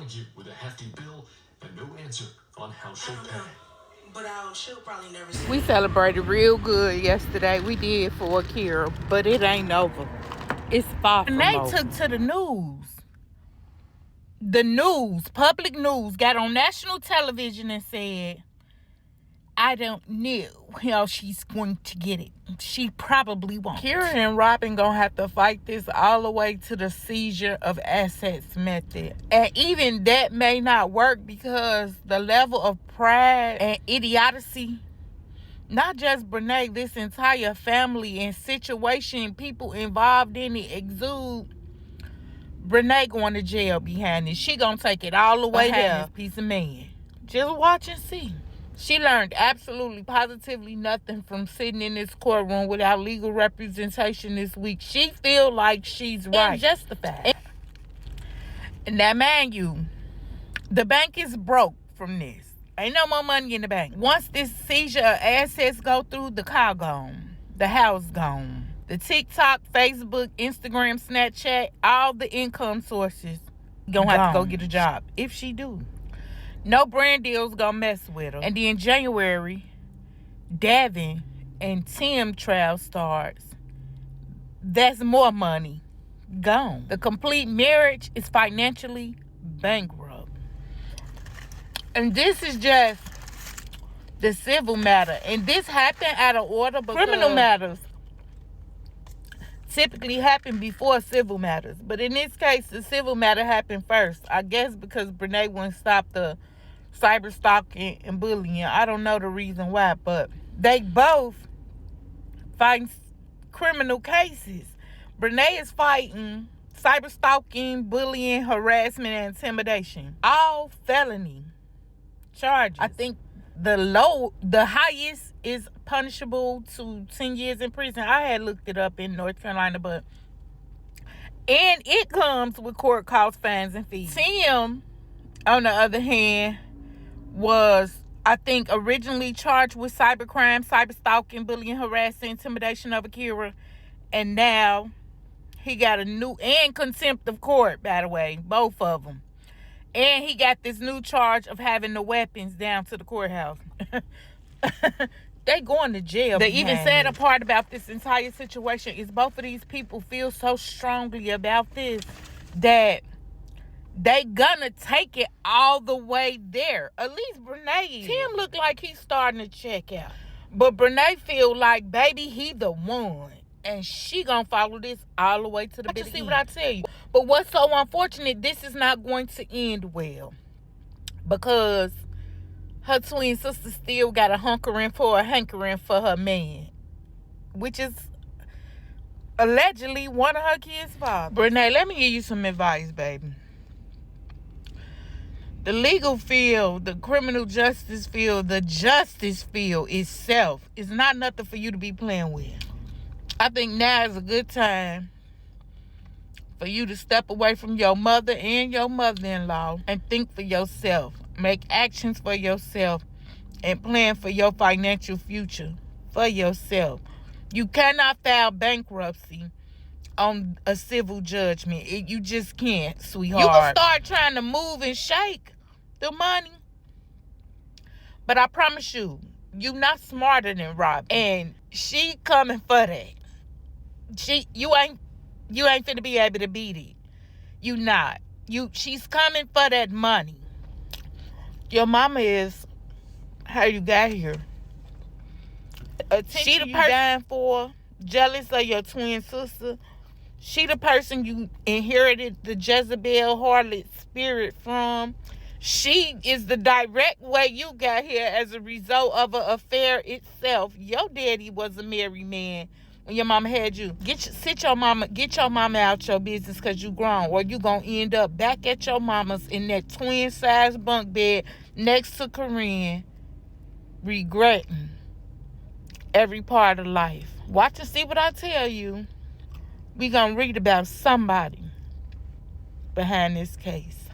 You with a hefty bill and no answer on how she'll pay. But she'll probably never see. We celebrated real good yesterday. We did for Akira, but it ain't over. It's far from over. They took to the news. The news, public news, got on national television and said, I don't know how she's going to get it. She probably won't. Kira and Robin gonna have to fight this all the way to the seizure of assets method. And even that may not work because the level of pride and idiocy, not just Brenay, this entire family and situation, people involved in it exude. Brenay going to jail behind this. She gonna take it all the way there. This piece of man. Just watch and see. She learned absolutely positively nothing from sitting in this courtroom without legal representation this week. She feel like she's right and justified. And now, mind you, the bank is broke from this. Ain't no more money in the bank. Once this seizure of assets go through, the car gone, the house gone, the TikTok, Facebook, Instagram, Snapchat, all the income sources gonna have to go get a job if she do. No brand deals gonna mess with her. And then in January, Davin and Tim trial starts. That's more money gone. The complete marriage is financially bankrupt. And this is just the civil matter. And this happened out of order because criminal matters typically happen before civil matters. But in this case, the civil matter happened first. I guess because Brenay wouldn't stop the cyber stalking and bullying. I don't know the reason why, but they both fighting criminal cases. Brenay is fighting cyber stalking, bullying, harassment, and intimidation. All felony charges. I think the highest is punishable to 10 years in prison. I had looked it up in North Carolina, and it comes with court costs, fines, and fees. Tim, on the other hand, was, I think, originally charged with cybercrime, cyber stalking, bullying, harassing, intimidation of Akira, and now he got a new, and contempt of court, by the way, both of them. And he got this new charge of having the weapons down to the courthouse. They going to jail. The even sadder part about this entire situation is both of these people feel so strongly about this that they gonna take it all the way there. At least Brenay. Tim look like he's starting to check out. But Brenay feel like, baby, he the one. And she gonna follow this all the way to the bitter end. See what I tell you. But what's so unfortunate, this is not going to end well. Because her twin sister still got a hankering for her man. Which is allegedly one of her kids' fathers. Brenay, let me give you some advice, baby. The legal field, the criminal justice field, the justice field itself is not nothing for you to be playing with. I think now is a good time for you to step away from your mother and your mother-in-law and think for yourself. Make actions for yourself and plan for your financial future for yourself. You cannot file bankruptcy on a civil judgment. You just can't, sweetheart. You can start trying to move and shake the money, but I promise you, you not smarter than Robin, and she coming for that. You ain't finna be able to beat it. You not. She's coming for that money. Your mama is how you got here. She the person you dying for, jealous of your twin sister. She the person you inherited the Jezebel harlot spirit from. She is the direct way you got here as a result of an affair itself. Your daddy was a married man when your mama had you. Get your mama out your business because you grown, or you gonna end up back at your mama's in that twin size bunk bed next to Corinne, regretting every part of life. Watch and see what I tell you. We gonna read about somebody behind this case.